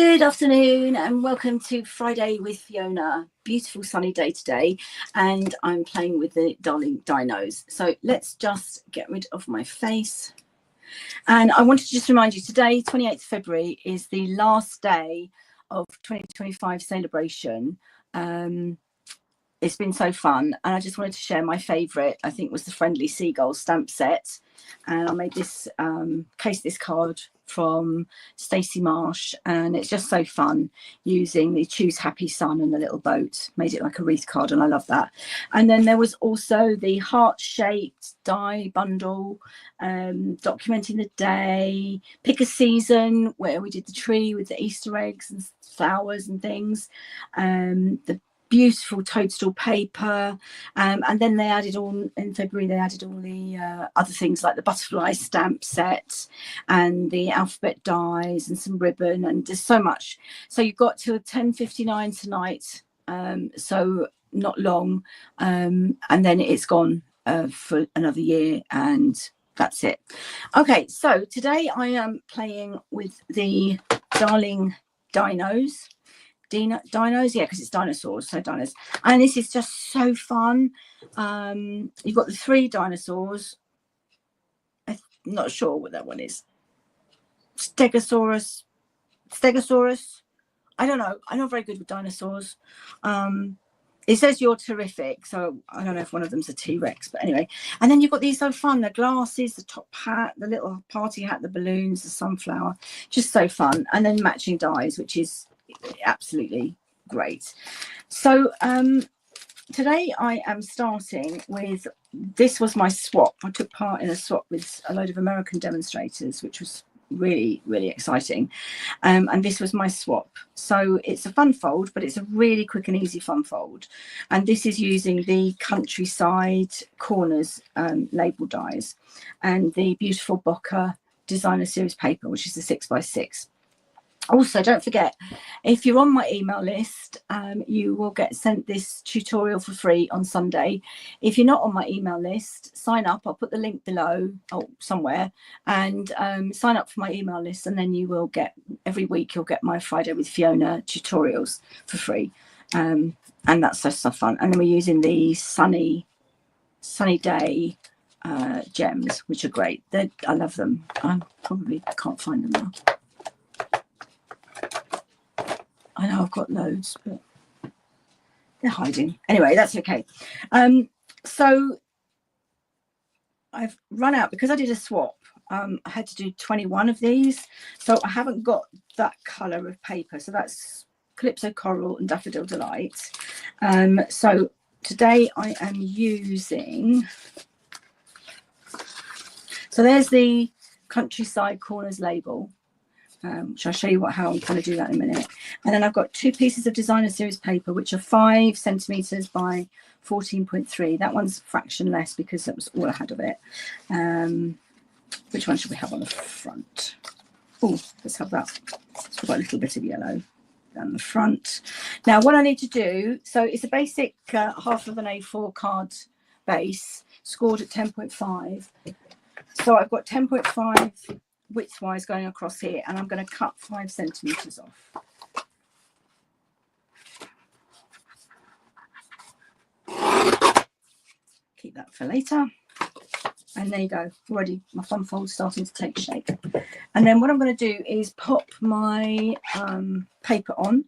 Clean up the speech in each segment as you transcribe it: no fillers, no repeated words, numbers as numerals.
Good afternoon and welcome to Friday with Fiona. Beautiful sunny day today, and I'm playing with the darling dinos. So let's just get rid of my face. And I wanted to just remind you today, 28th February, is the last day of 2025 celebration. It's been so fun, and I just wanted to share my favourite. I think was the Friendly Seagull stamp set, and I made this this card from Stacey Marsh, and it's just so fun using the Choose Happy Sun and the little boat. Made it like a wreath card, and I love that. And then there was also the heart-shaped die bundle, documenting the day, pick a season, where we did the tree with the Easter eggs and flowers and things, the beautiful toadstool paper, and then they added all in February. They added all the other things like the butterfly stamp set and the alphabet dies and some ribbon, and just so much. So you've got till 10:59 tonight, so not long, and then it's gone for another year, and that's it. Okay, so today I am playing with the darling dinos. Dinos, yeah, because it's dinosaurs, so dinos. And this is just so fun. You've got the 3 dinosaurs. I'm not sure what that one is. Stegosaurus. I don't know. I'm not very good with dinosaurs. It says you're terrific, so I don't know if one of them's a T-Rex, but anyway. And then you've got these so fun, the glasses, the top hat, the little party hat, the balloons, the sunflower, just so fun. And then matching dies, which is absolutely great. So today I am starting with, this was my swap. I took part in a swap with a load of American demonstrators, which was really, really exciting. And this was my swap. So it's a fun fold, but it's a really quick and easy fun fold. And this is using the Countryside Corners label dies and the beautiful Bocca Designer Series paper, which is the 6x6. Also, don't forget, if you're on my email list, you will get sent this tutorial for free on Sunday. If you're not on my email list, sign up. I'll put the link below or somewhere, and sign up for my email list, and then you will get, every week you'll get my Friday with Fiona tutorials for free. And that's just so fun. And then we're using the sunny day gems, which are great. I love them. I probably can't find them now. I know I've got loads, but they're hiding. Anyway, that's okay. So I've run out because I did a swap. I had to do 21 of these, so I haven't got that colour of paper. So that's Calypso Coral and Daffodil Delight. So today I am using, so there's the Countryside Corners label. Which I'll show you how I'm going to do that in a minute. And then I've got 2 pieces of Designer Series paper, which are 5 centimetres by 14.3. That one's a fraction less because that was all I had of it. Which one should we have on the front? Oh, let's have that. It's got a little bit of yellow down the front. Now, what I need to do, so it's a basic half of an A4 card base, scored at 10.5. So I've got 10.5 widthwise going across here, and I'm going to cut 5 centimetres off. Keep that for later. And there you go, already my fun fold's starting to take shape. And then what I'm going to do is pop my paper on.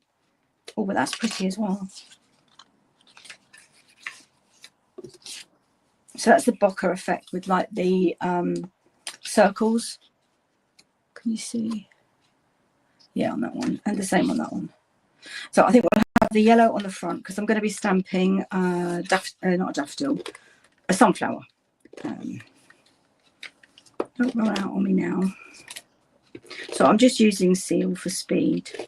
Oh, but that's pretty as well. So that's the Bocca effect with like the circles. Can you see? Yeah, on that one, and the same on that one. So I think we'll have the yellow on the front because I'm going to be stamping not a daffodil, a sunflower. Don't roll out on me now. So I'm just using seal for speed.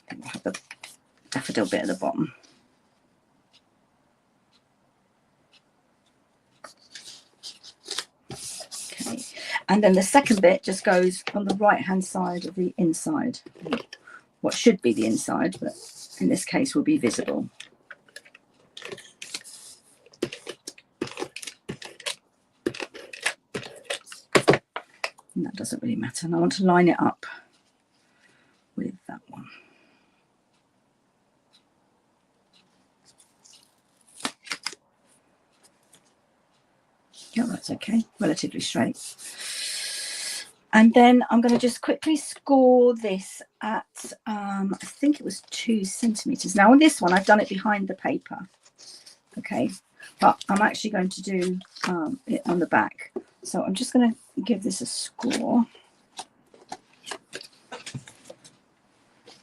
And we'll have the daffodil bit at the bottom. And then the second bit just goes on the right hand side of the inside. What should be the inside, but in this case will be visible. doesn't really matter. And I want to line it up with that one. Yeah, that's okay, relatively straight. And then I'm going to just quickly score this at, I think it was 2 centimeters. Now on this one, I've done it behind the paper. Okay, but I'm actually going to do it on the back. So I'm just going to give this a score,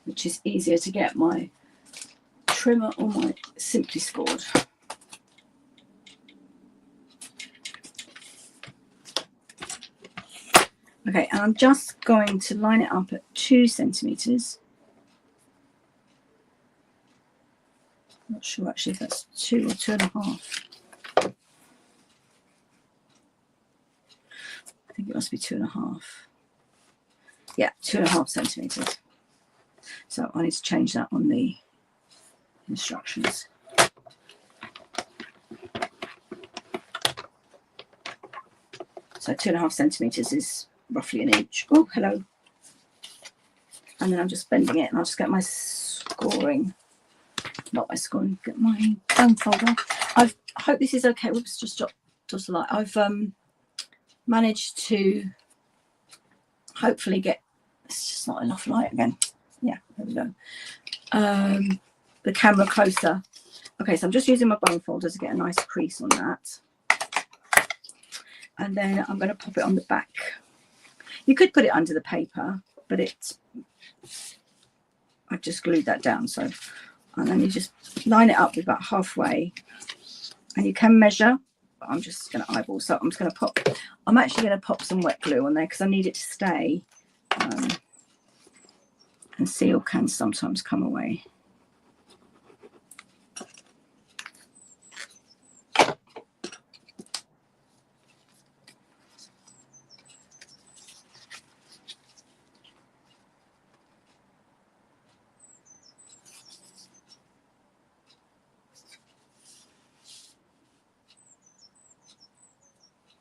which is easier to get my trimmer or my Simply Scored. Okay, and I'm just going to line it up at 2 centimeters. Not sure actually if that's 2 or 2.5. I think it must be 2.5. Yeah, 2.5 centimeters. So I need to change that on the instructions. So 2.5 centimeters is roughly an inch. Oh, hello. And then I'm just bending it, and I'll just get my scoring. Not my scoring, get my bone folder. I hope this is okay. Whoops, just a light. I've managed to hopefully get, it's just not enough light again. Yeah, there we go. The camera closer. Okay, so I'm just using my bone folder to get a nice crease on that. And then I'm going to pop it on the back. You could put it under the paper, but I've just glued that down. So, and then you just line it up with about halfway, and you can measure. But I'm just going to eyeball. So I'm just going to pop. I'm actually going to pop some wet glue on there because I need it to stay. And seal can sometimes come away.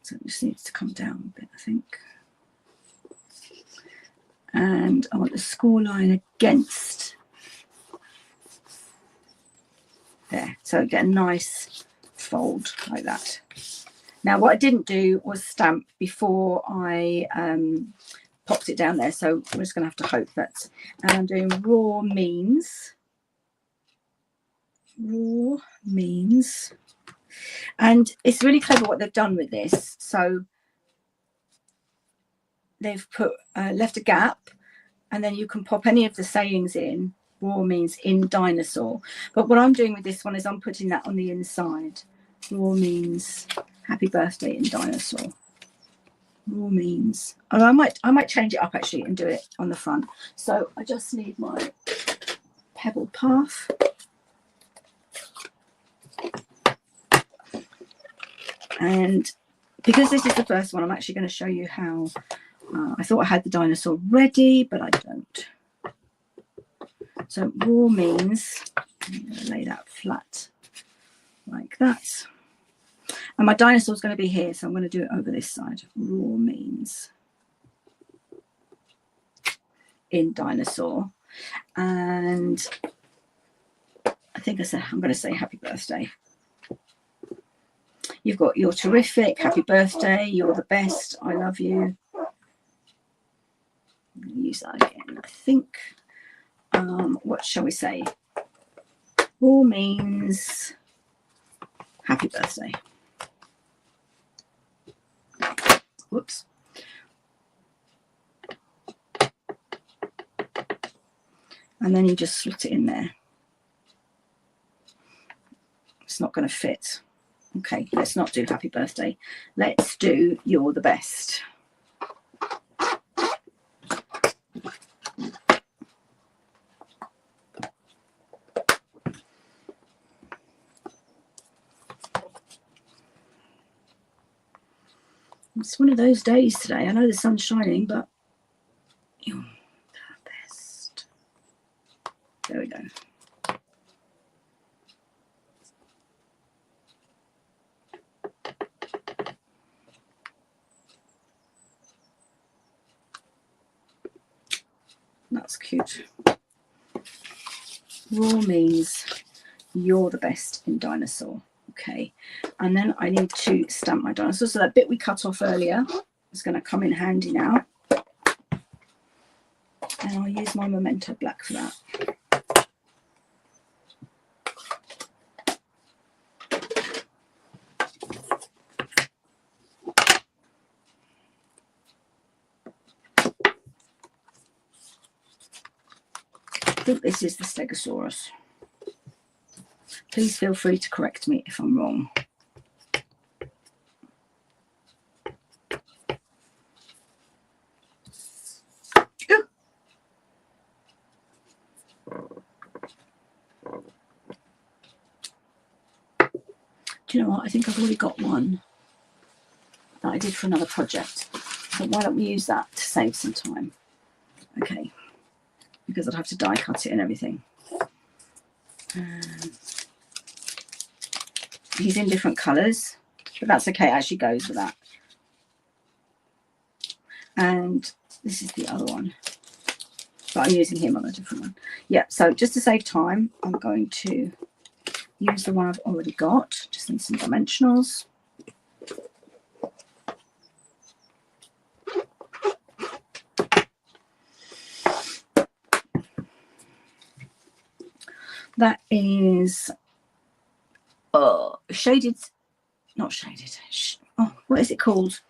So it just needs to come down a bit, I think. And I want the score line against there. So get a nice fold like that. Now, what I didn't do was stamp before I popped it down there. So we're just going to have to hope that. And I'm doing raw means. Raw means. And it's really clever what they've done with this. So they've put left a gap, and then you can pop any of the sayings in. Raw means in dinosaur. But what I'm doing with this one is I'm putting that on the inside. Raw means happy birthday in dinosaur. Raw means, oh, I might change it up actually and do it on the front. So I just need my pebble path. And because this is the first one, I'm actually going to show you how. I thought I had the dinosaur ready, but I don't. So raw means, I'm going to lay that flat like that. And my dinosaur is going to be here, so I'm going to do it over this side. Raw means in dinosaur. And I think I'm going to say happy birthday. You've got you're terrific, happy birthday, you're the best, I love you. I'm going to use that again, I think. What shall we say? Raw means happy birthday. Whoops. And then you just slot it in there. It's not going to fit. Okay, let's not do happy birthday. Let's do you're the best. It's one of those days today. I know the sun's shining, but you're the best. There we go. That's cute. Raw means you're the best in dinosaur. Okay, and then I need to stamp my dinosaur. So that bit we cut off earlier is going to come in handy now. And I'll use my Memento Black for that. I think this is the Stegosaurus. Please feel free to correct me if I'm wrong. Do you know what? I think I've already got one that I did for another project. So why don't we use that to save some time? Okay, because I'd have to die cut it and everything. He's in different colours, but that's okay. It actually goes with that. And this is the other one, but I'm using him on a different one. Yeah, so just to save time, I'm going to use the one I've already got. Just need some dimensionals. That is shaded, not shaded. Oh, what is it called?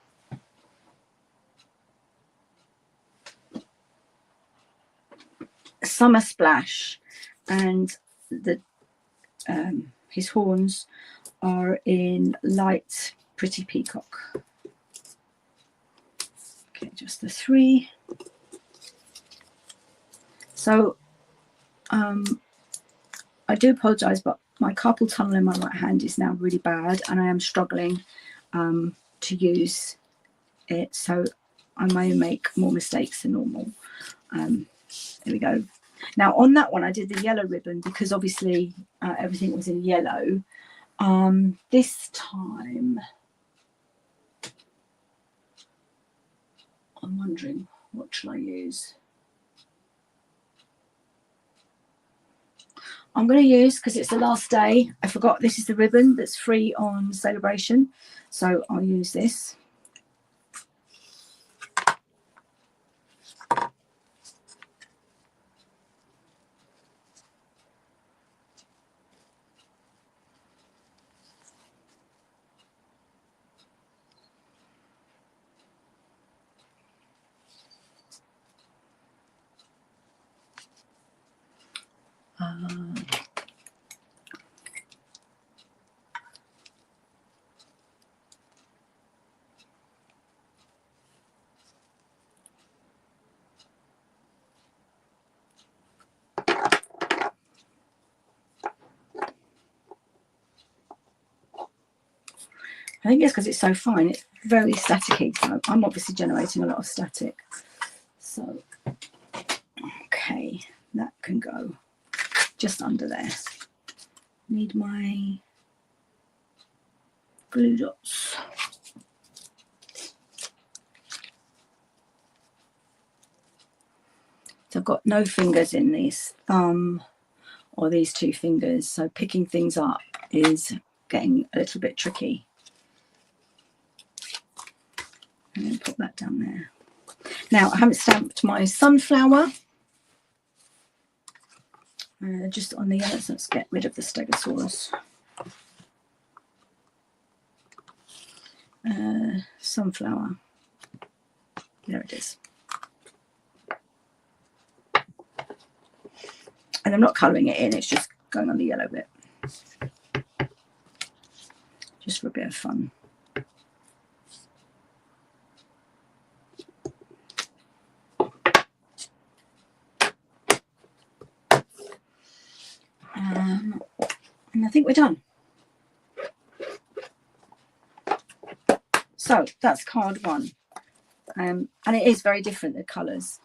Summer Splash, and the his horns are in light Pretty Peacock. Okay, just the 3. So I do apologise, but my carpal tunnel in my right hand is now really bad, and I am struggling to use it, so I may make more mistakes than normal. There we go. Now on that one I did the yellow ribbon because obviously everything was in yellow. This time I'm wondering, what shall I use? I'm going to use, because it's the last day, I forgot this is the ribbon that's free on Celebration, so I'll use this. I think it's because it's so fine, it's very staticky. So I'm obviously generating a lot of static. So, okay, that can go just under there. Need my glue dots. So I've got no fingers in this thumb or these 2 fingers, so picking things up is getting a little bit tricky. And then put that down there. Now I haven't stamped my sunflower. Just on the yellow, so let's get rid of the Stegosaurus. Sunflower. There it is. And I'm not colouring it in, it's just going on the yellow bit. Just for a bit of fun. And I think we're done. So that's card 1. And it is very different, the colours.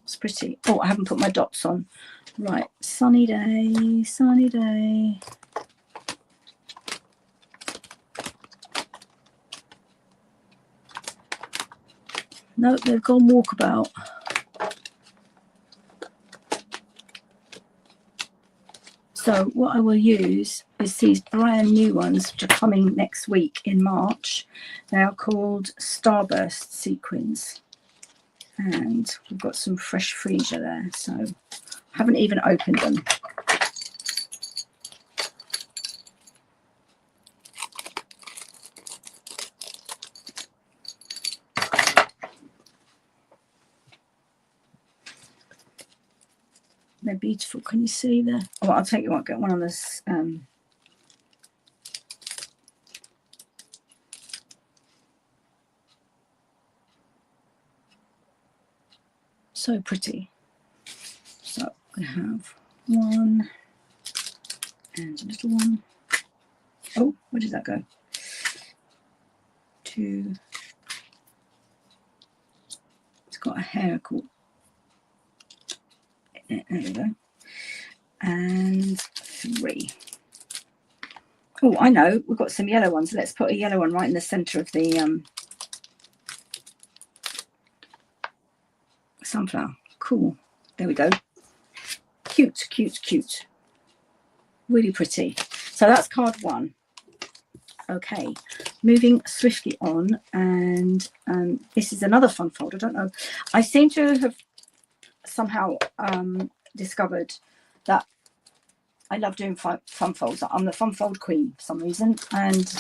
It's pretty. Oh, I haven't put my dots on. Right, sunny day, sunny day. No, they've gone walkabout. So what I will use is these brand new ones which are coming next week in March. They are called Starburst Sequins. And we've got some fresh freesia there, so I haven't even opened them. They're beautiful. Can you see there? Oh, I'll take you one. Get one on this. So pretty. So we have one and a little one. Oh, where did that go? Two. It's got a hair caught. There we go. And three. Oh, I know. We've got some yellow ones. Let's put a yellow one right in the centre of the sunflower. Cool. There we go. Cute, cute, cute. Really pretty. So that's card one. Okay, moving swiftly on, and this is another fun fold. I don't know. I seem to have somehow discovered that I love doing fun folds. I'm the fun fold queen for some reason, and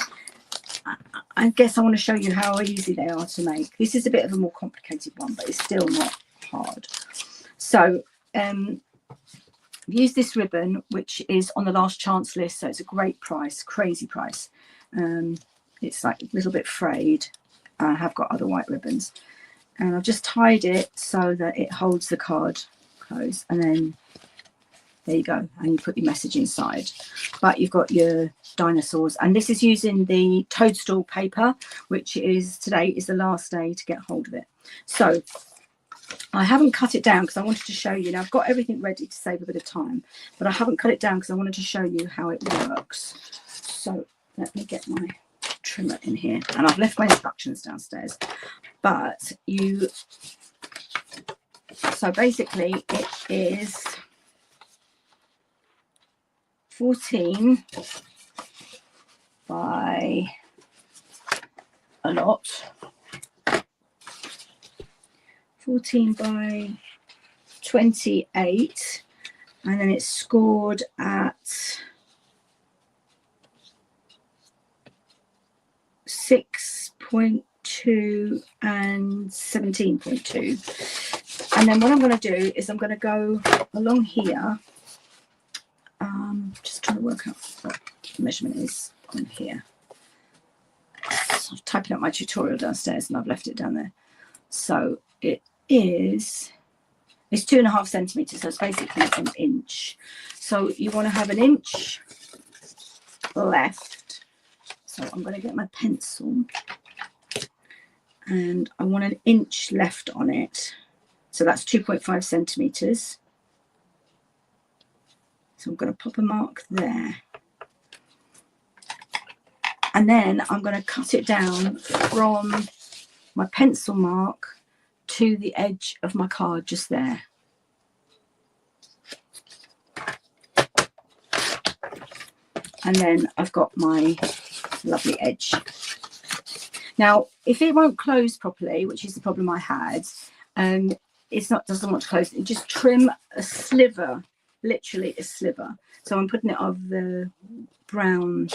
I guess I want to show you how easy they are to make. This is a bit of a more complicated one, but it's still not hard. So use this ribbon, which is on the last chance list, so it's a great price, crazy price. It's like a little bit frayed. I have got other white ribbons, and I've just tied it so that it holds the card close, and then there you go, and you put your message inside. But you've got your dinosaurs, and this is using the toadstool paper, which is today is the last day to get hold of it. So I haven't cut it down because I wanted to show you. Now I've got everything ready to save a bit of time, but I haven't cut it down because I wanted to show you how it works. So let me get my trimmer in here, and I've left my instructions downstairs. But you, so basically it is 14 by a lot, 14 by 28, and then it's scored at 6.2 and 17.2. And then what I'm going to do is I'm going to go along here, just trying to work out what the measurement is on here. So I'm typing up my tutorial downstairs and I've left it down there. So it is, it's 2.5 centimeters, so it's basically an inch. So you want to have an inch left. So I'm going to get my pencil, and I want an inch left on it. So that's 2.5 centimeters. So I'm going to pop a mark there. And then I'm going to cut it down from my pencil mark to the edge of my card, just there. And then I've got my lovely edge. Now, if it won't close properly, which is the problem I had, doesn't want to close, just trim a sliver, literally a sliver. So I'm putting it of the brown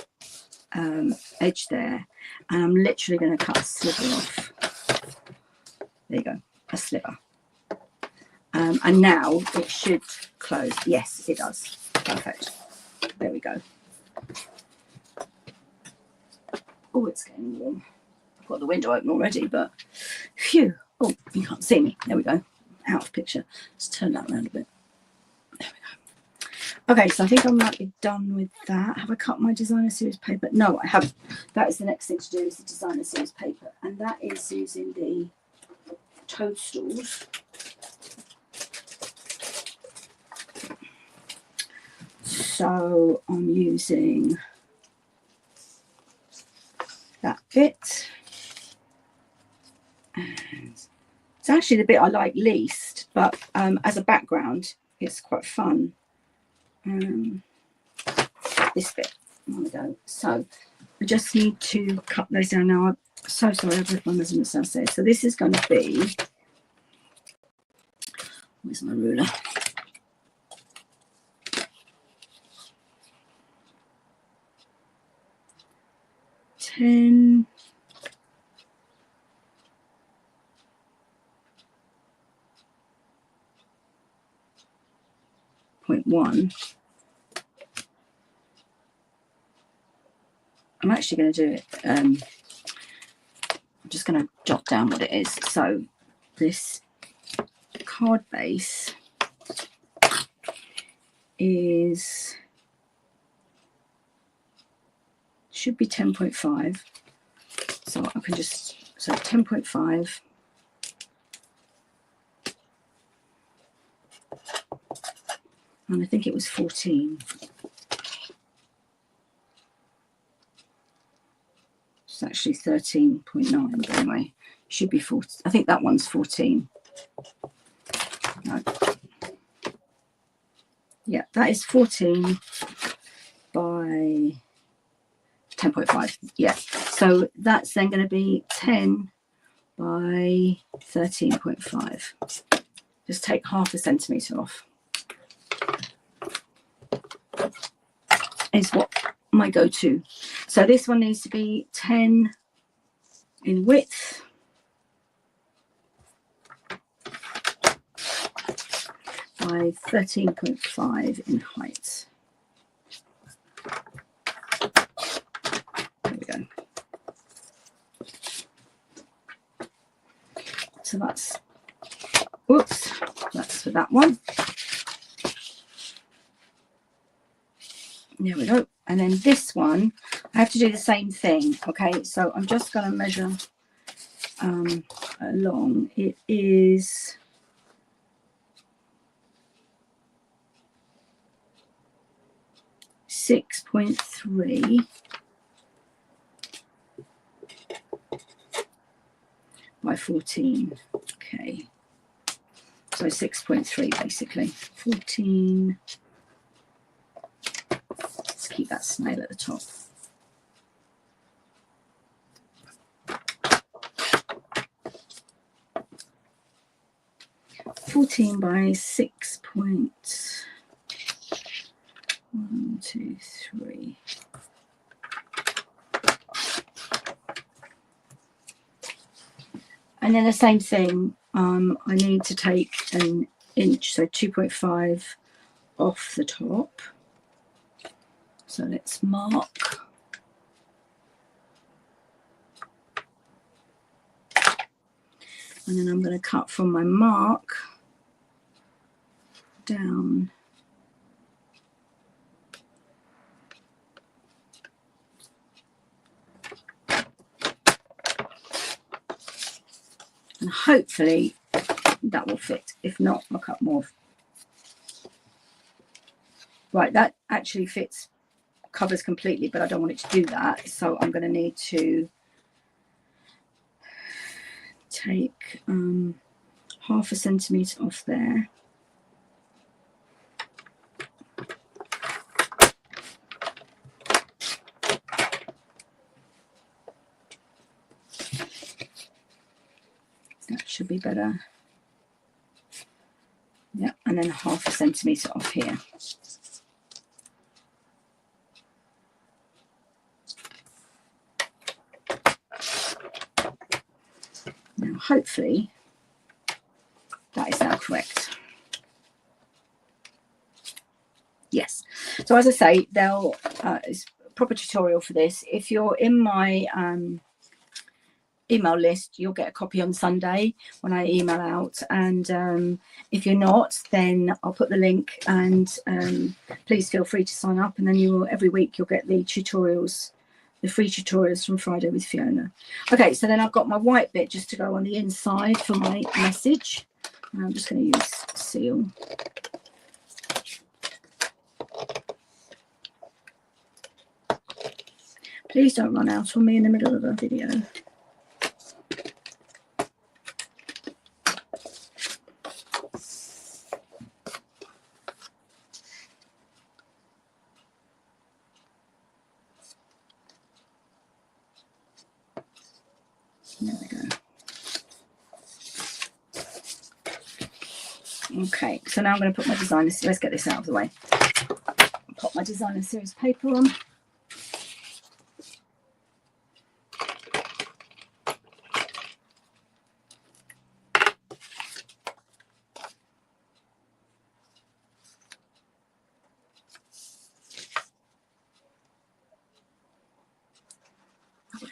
edge there, and I'm literally going to cut a sliver off. There you go, a sliver. And now it should close. Yes, it does. Perfect. There we go. Oh, it's getting warm. I've got the window open already, but phew. Oh, you can't see me. There we go. Out of picture. Let's turn that around a bit. There we go. Okay, so I think I might be done with that. Have I cut my designer series paper? No, I haven't. That is the next thing to do, is the designer series paper. And that is using the toadstools. So I'm using that bit, and it's actually the bit I like least, but as a background it's quite fun. this bit. There we go. So I just need to cut those down now. I'm so sorry, I've left my measurements downstairs. So this is going to be, where's my ruler? Ten. .1. I'm actually going to do it. I'm just going to jot down what it is. So this card base should be 10.5. So I can just 10.5. And I think it was 14. It's actually 13.9, but anyway, it should be 14. I think that one's 14. No. Yeah, that is 14 by 10.5. Yeah, so that's then going to be 10 by 13.5. Just take half a centimetre off. Is what my go-to. So this one needs to be 10 in width by 13.5 in height. There we go. So that's for that one. There we go. And then this one, I have to do the same thing. Okay, so I'm just going to measure along. It is 6.3 by 14. Okay, so 6.3 basically. 14. Let's keep that snail at the top. By 6.1, 2, 3. And then the same thing, I need to take an inch, so 2.5 off the top. So let's mark. And then I'm going to cut from my mark down. And hopefully that will fit. If not, I'll cut more. Right, that actually fits, covers completely, but I don't want it to do that. So I'm going to need to take half a centimetre off there. That should be better. Yeah, and then half a centimetre off here. Now, hopefully, that is now correct. Yes. So as I say, there'll is a proper tutorial for this. If you're in my email list, you'll get a copy on Sunday when I email out, and if you're not, then I'll put the link, and please feel free to sign up, and then you will, every week you'll get the tutorials, the free tutorials from Friday with Fiona. Okay, so then I've got my white bit just to go on the inside for my message, and I'm just going to use seal. Please don't run out on me in the middle of a video. There we go. Okay, so now I'm going to put my designer, let's get this out of the way. Pop my designer series paper on.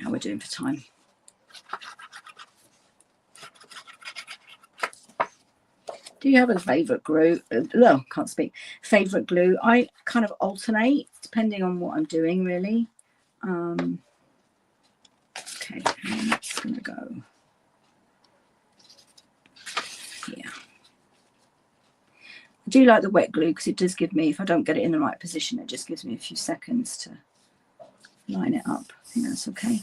How we're doing for time. Do you have a favourite glue? No, can't speak. Favourite glue? I kind of alternate depending on what I'm doing, really. Okay, and that's going to go here. I do like the wet glue because it does give me, if I don't get it in the right position, it just gives me a few seconds to line it up. I think that's okay.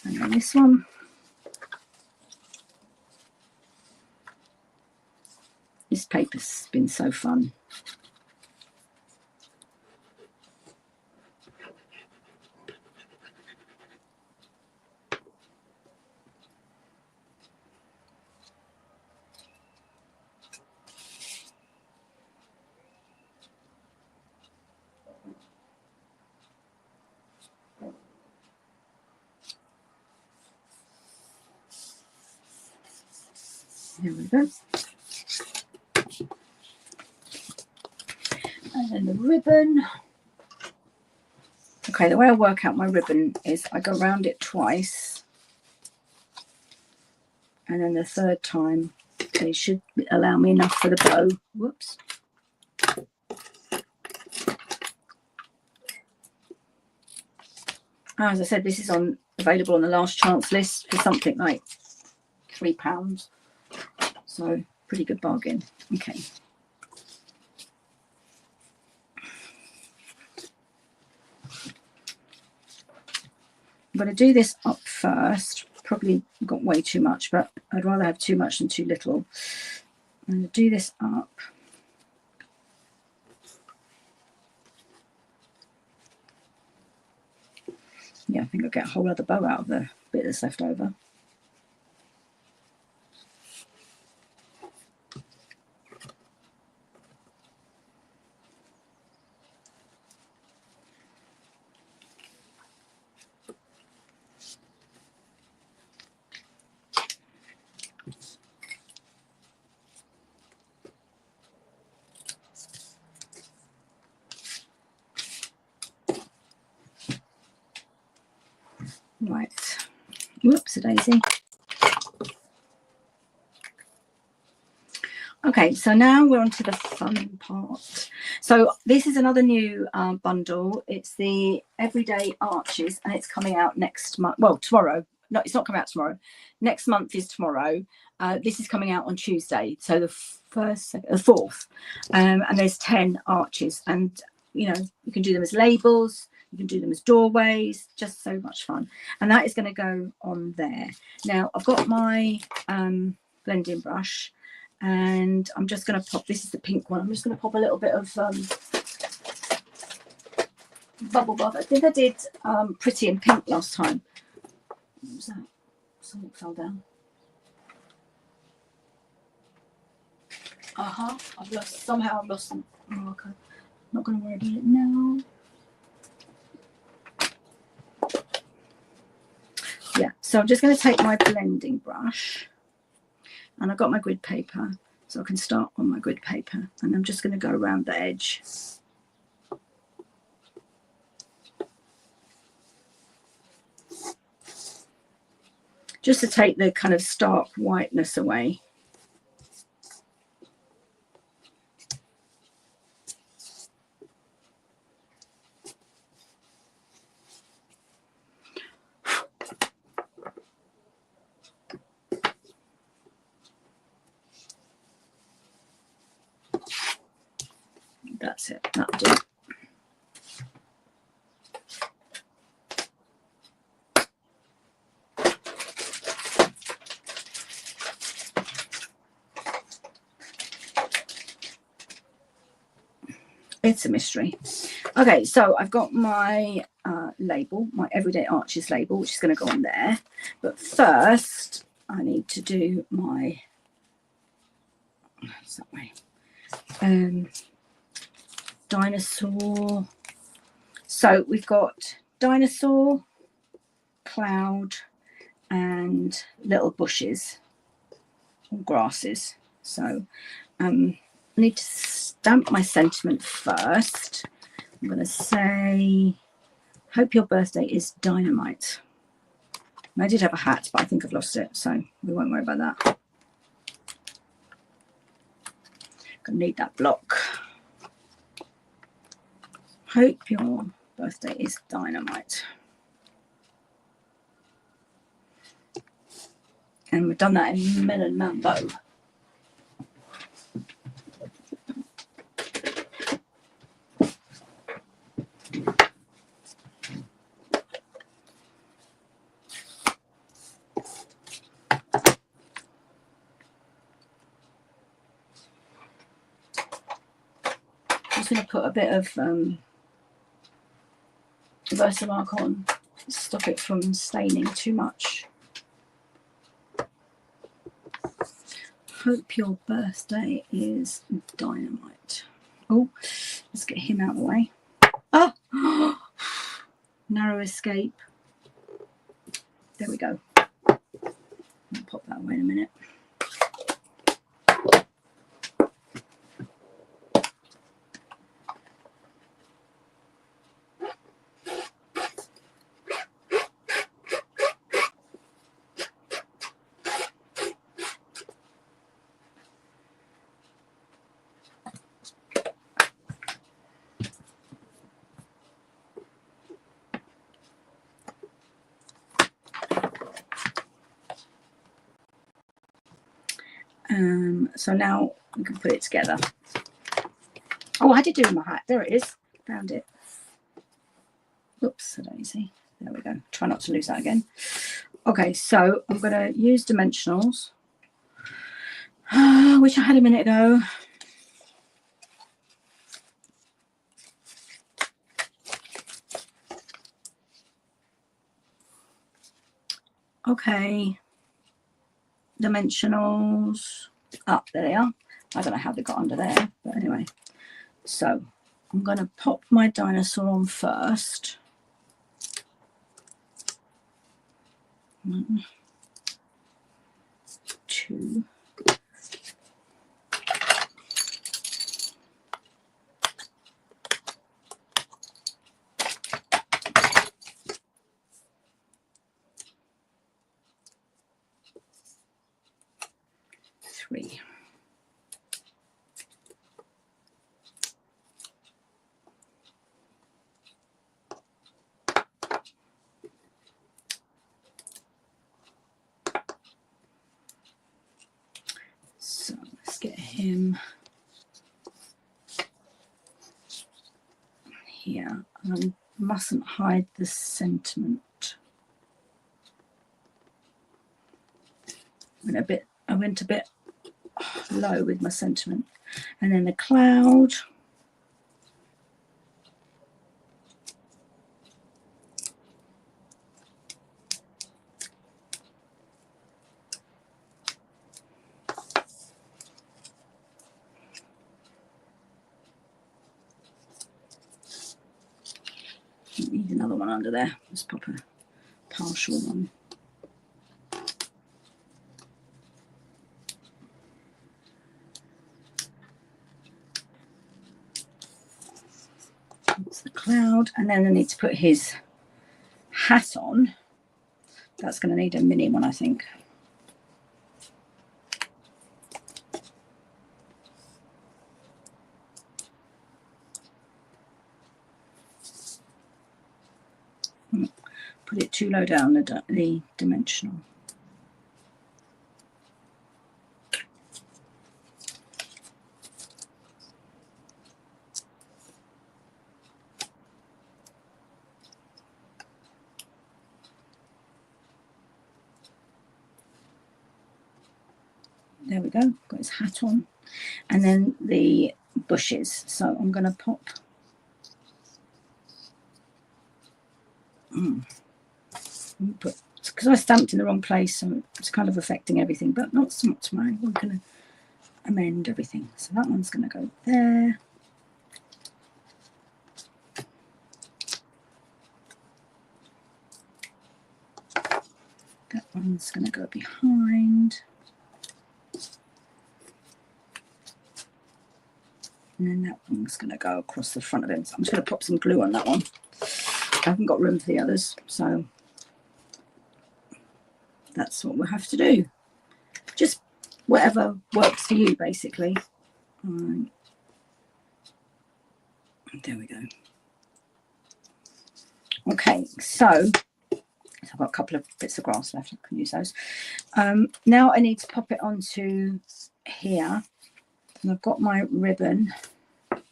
And then this one. This paper's been so fun. Here we go. And then the ribbon. Okay, the way I work out my ribbon is I go around it twice. And then the third time, they should allow me enough for the bow. Whoops. As I said, this is available on the last chance list for something like £3. So pretty good bargain. Okay. I'm going to do this up first. Probably got way too much, but I'd rather have too much than too little. I'm going to do this up. Yeah, I think I'll get a whole other bow out of the bit that's left over. Right, whoops-a-daisy. Okay, so now we're on to the fun part. So this is another new bundle. It's the Everyday Arches, and it's coming out next month. Well, tomorrow. No, it's not coming out tomorrow. Next month is tomorrow. This is coming out on Tuesday, so the 4th. And there's 10 arches, and you know, you can do them as labels. You can do them as doorways, just so much fun. And that is going to go on there. Now, I've got my blending brush, and I'm just going to pop, this is the pink one, I'm just going to pop a little bit of bubble bath. I think I did Pretty in Pink last time. What was that? Something fell down. I've lost, somehow I've lost the marker. Not going to worry about it now. Yeah, so I'm just going to take my blending brush, and I've got my grid paper, so I can start on my grid paper, and I'm just going to go around the edge. Just to take the kind of stark whiteness away. That's it, that'll do. It's a mystery. Okay, so I've got my label, my Everyday Arches label, which is going to go on there. But first, I need to do my that way. Dinosaur. So we've got dinosaur, cloud, and little bushes or grasses. So I need to stamp my sentiment first. I'm going to say, hope your birthday is dynamite. And I did have a hat, but I think I've lost it, so we won't worry about that. Gonna need that block. Hope your birthday is dynamite. And we've done that in Melon Mambo. I'm just going to put a bit of Versamark on, stop it from staining too much. Hope your birthday is dynamite. Oh, let's get him out of the way. Oh, narrow escape. There we go. I'll pop that away in a minute. So now we can put it together. Oh, I did do my hat. There it is. Found it. Oops, a daisy. There we go. Try not to lose that again. Okay, so I'm going to use dimensionals, which I had a minute ago. Okay, dimensionals. Up there they are. I don't know how they got under there, but anyway. So I'm going to pop my dinosaur on first. 1, 2. So let's get him here. I mustn't hide the sentiment. I went a bit low with my sentiment. And then the cloud. Need another one under there. Let's pop a partial one. That's the cloud, and then I need to put his hat on. That's going to need a mini one, I think. Put it too low down the dimensional. There we go, got his hat on. And then the bushes. So I'm going to pop because I stamped in the wrong place, so it's kind of affecting everything, but not so much mine. We're going to amend everything. So that one's going to go there. That one's going to go behind. And then that one's going to go across the front of him. So I'm just going to pop some glue on that one. I haven't got room for the others, so that's what we'll have to do. Just whatever works for you, basically. Right. There we go. Okay, so I've got a couple of bits of grass left. I can use those. Now I need to pop it onto here. And I've got my ribbon out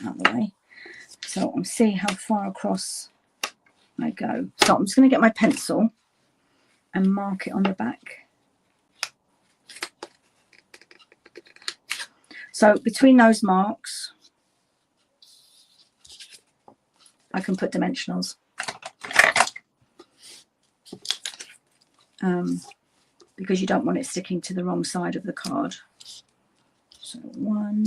of the way. So I'll see how far across I go. So I'm just going to get my pencil and mark it on the back. So between those marks, I can put dimensionals. Because you don't want it sticking to the wrong side of the card. So 1,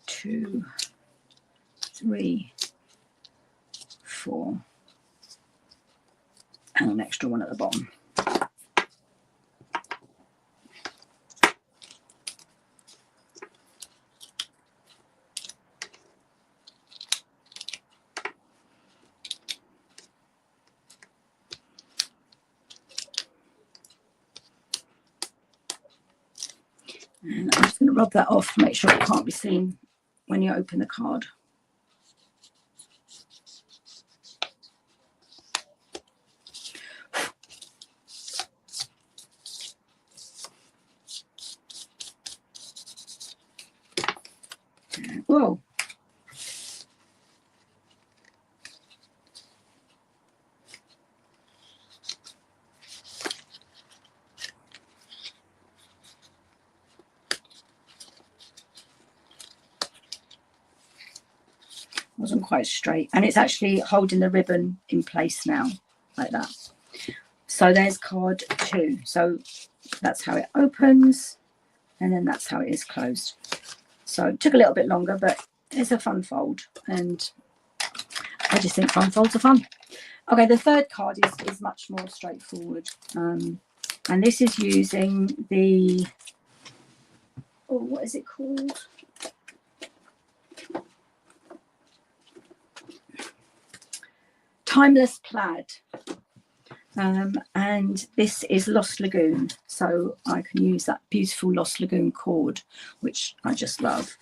2, 3, 4, and an extra one at the bottom. And I'm just going to rub that off to make sure it can't be seen when you open the card. Whoa. Wasn't quite straight, and it's actually holding the ribbon in place now, like that. So there's card 2. So that's how it opens, and then that's how it is closed. So it took a little bit longer, but it's a fun fold, and I just think fun folds are fun. Okay, the third card is much more straightforward, and this is using the, oh, what is it called? Timeless Plaid. And this is Lost Lagoon, so I can use that beautiful Lost Lagoon cord, which I just love.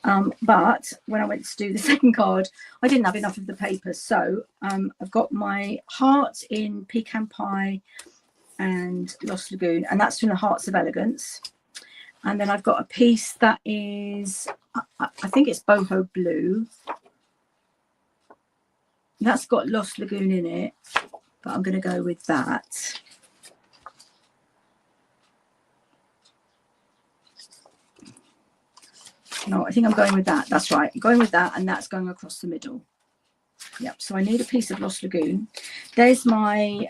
But when I went to do the second card, I didn't have enough of the paper, so I've got my heart in Pecan Pie and Lost Lagoon, and that's from the Hearts of Elegance. And then I've got a piece that is, I think it's Boho Blue. That's got Lost Lagoon in it, but I'm going to go with that. No, I think I'm going with that. That's right. I'm going with that, and that's going across the middle. Yep. So I need a piece of Lost Lagoon. There's my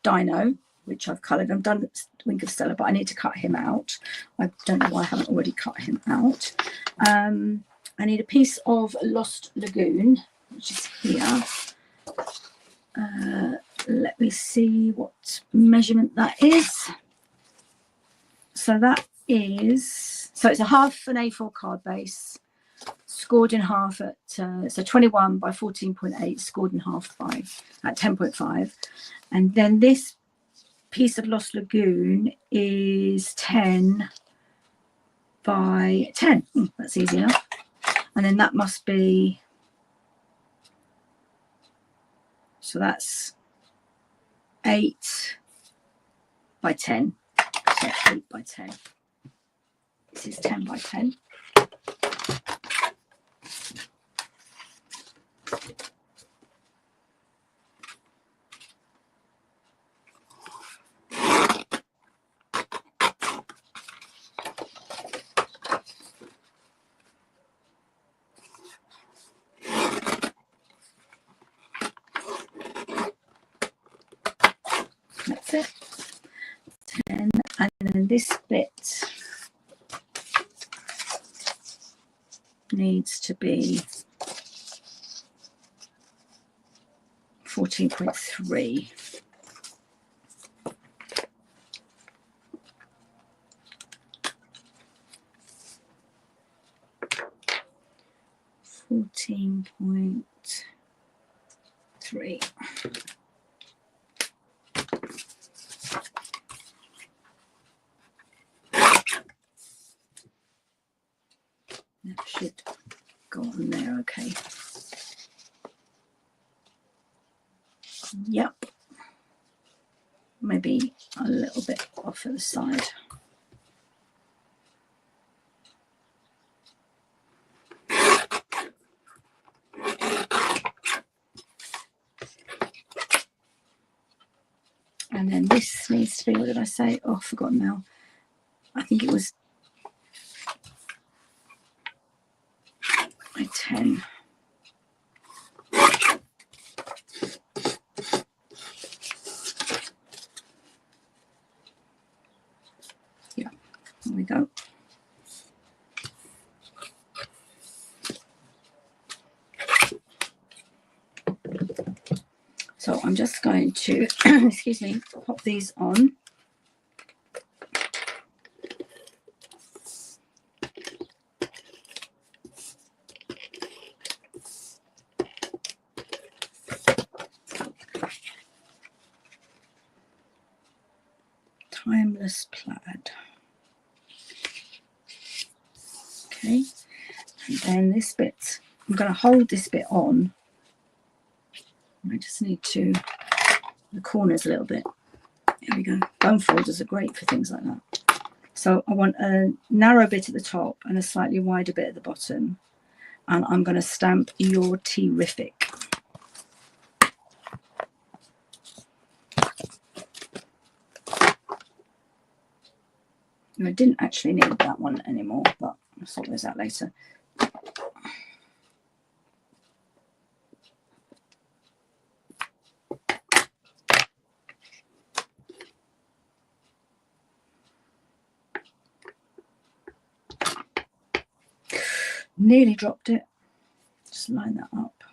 dino, which I've coloured. I've done Wink of Stella, but I need to cut him out. I don't know why I haven't already cut him out. I need a piece of Lost Lagoon, which is here. Let me see what measurement that is. So that is, so it's a half an A4 card base, scored in half at, so 21 by 14.8, scored in half by at 10.5. And then this piece of Lost Lagoon is 10 by 10. That's easy enough. And then that must be, so that's 8 by 10. So 8 by 10. This is 10 by 10. That's it. 10, and then this bit needs to be 14.3. That should go on there, okay. Yep. Maybe a little bit off to the side. And then this needs to be, what did I say? Oh, I've forgotten now. I think it was my 10. Yeah, there we go. So I'm just going to, excuse me, pop these on. Timeless plaid. Okay, and then this bit, I'm going to hold this bit on. I just need to, the corners a little bit. There we go. Bone folders are great for things like that. So I want a narrow bit at the top and a slightly wider bit at the bottom. And I'm going to stamp "You're Terrific." And I didn't actually need that one anymore, but I'll sort those out later. Nearly dropped it. Just line that up.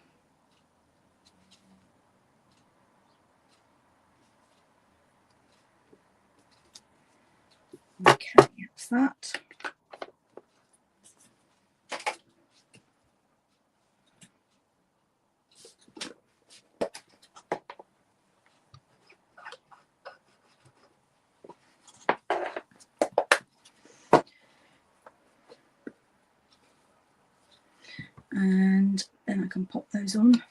Okay, that's that. And then I can pop those on.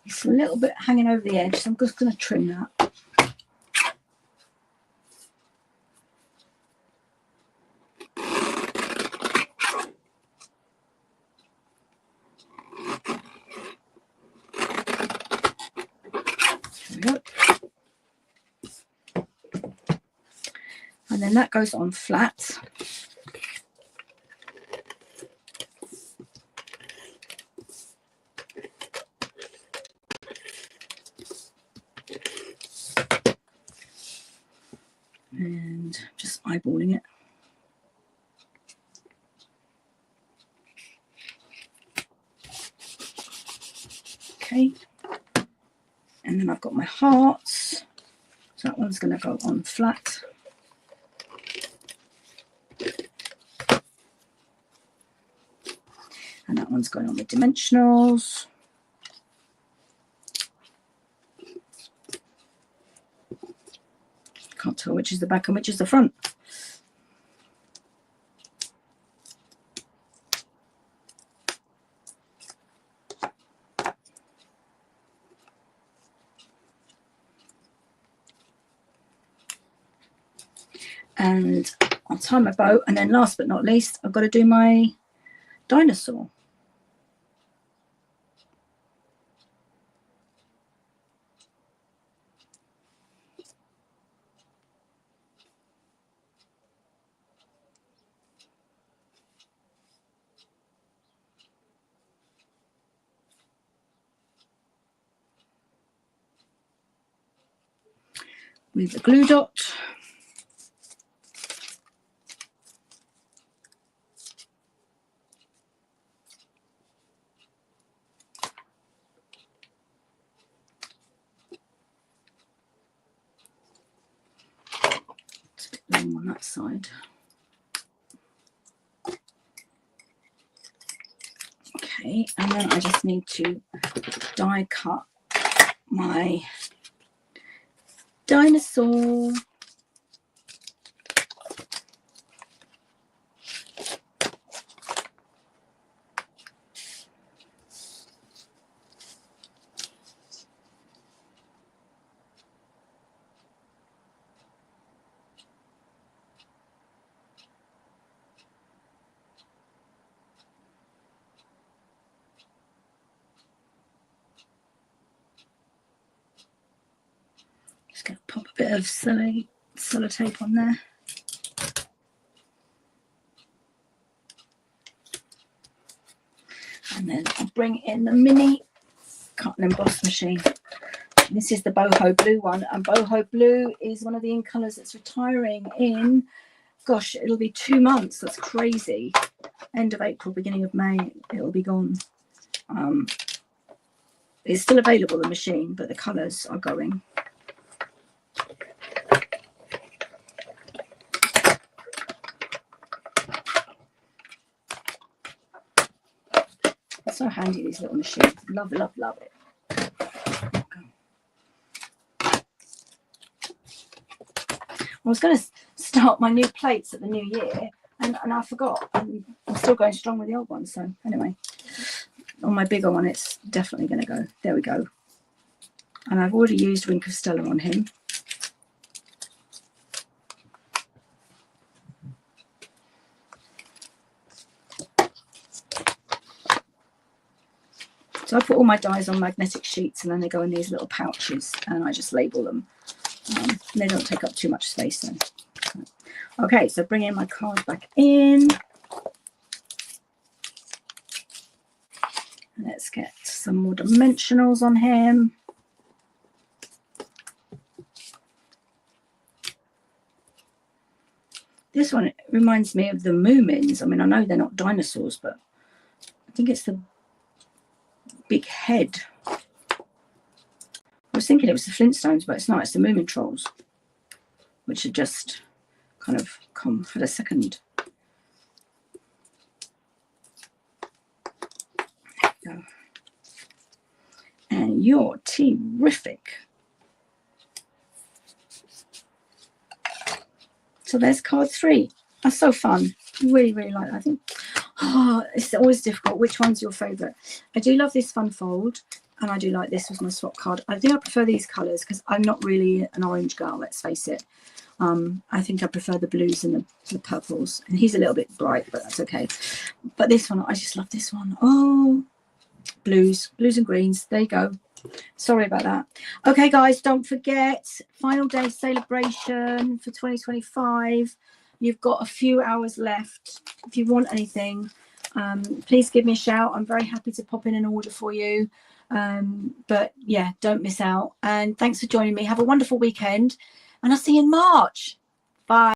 It's a little bit hanging over the edge, so I'm just going to trim that. And then that goes on flat. And just eyeballing it. Okay. And then I've got my hearts. So that one's going to go on flat. And that one's going on with dimensionals. Can't tell which is the back and which is the front. And I'll tie my bow, and then last but not least, I've got to do my dinosaur. with the glue dot. It's a bit long on that side. Okay, and then I just need to die cut my dinosaur. Just going to pop a bit of sellotape on there. And then I'll bring in the mini cut and emboss machine. This is the boho blue one, and boho blue is one of the ink colours that's retiring in, gosh, it'll be 2 months. That's crazy. End of April, beginning of May, it'll be gone. It's still available, the machine, but the colours are going. It's so handy, these little machines. Love, love, love it. I was going to start my new plates at the new year, and I forgot. I'm still going strong with the old ones. So anyway, on my bigger one, it's definitely going to go. There we go. And I've already used Wink of Stella on him. So I put all my dies on magnetic sheets, and then they go in these little pouches, and I just label them. They don't take up too much space then. Okay, so bringing my card back in. Let's get some more dimensionals on him. This one reminds me of the Moomins. I mean, I know they're not dinosaurs, but I think it's the big head. I was thinking it was the Flintstones, but it's not. It's the Moomin Trolls, which had just kind of come for a second. There we go. And you're terrific. So there's card 3. That's so fun. Really, really like that. I think, it's always difficult. Which one's your favourite? I do love this fun fold. And I do like this as my swap card. I think I prefer these colours because I'm not really an orange girl, let's face it. I think I prefer the blues and the purples. And he's a little bit bright, but that's okay. But this one, I just love this one. Oh, blues and greens. There you go. Sorry about that. Okay, guys, don't forget, final day celebration for 2025. You've got a few hours left. If you want anything, please give me a shout. I'm very happy to pop in an order for you. But yeah, don't miss out. And thanks for joining me. Have a wonderful weekend, and I'll see you in March. Bye.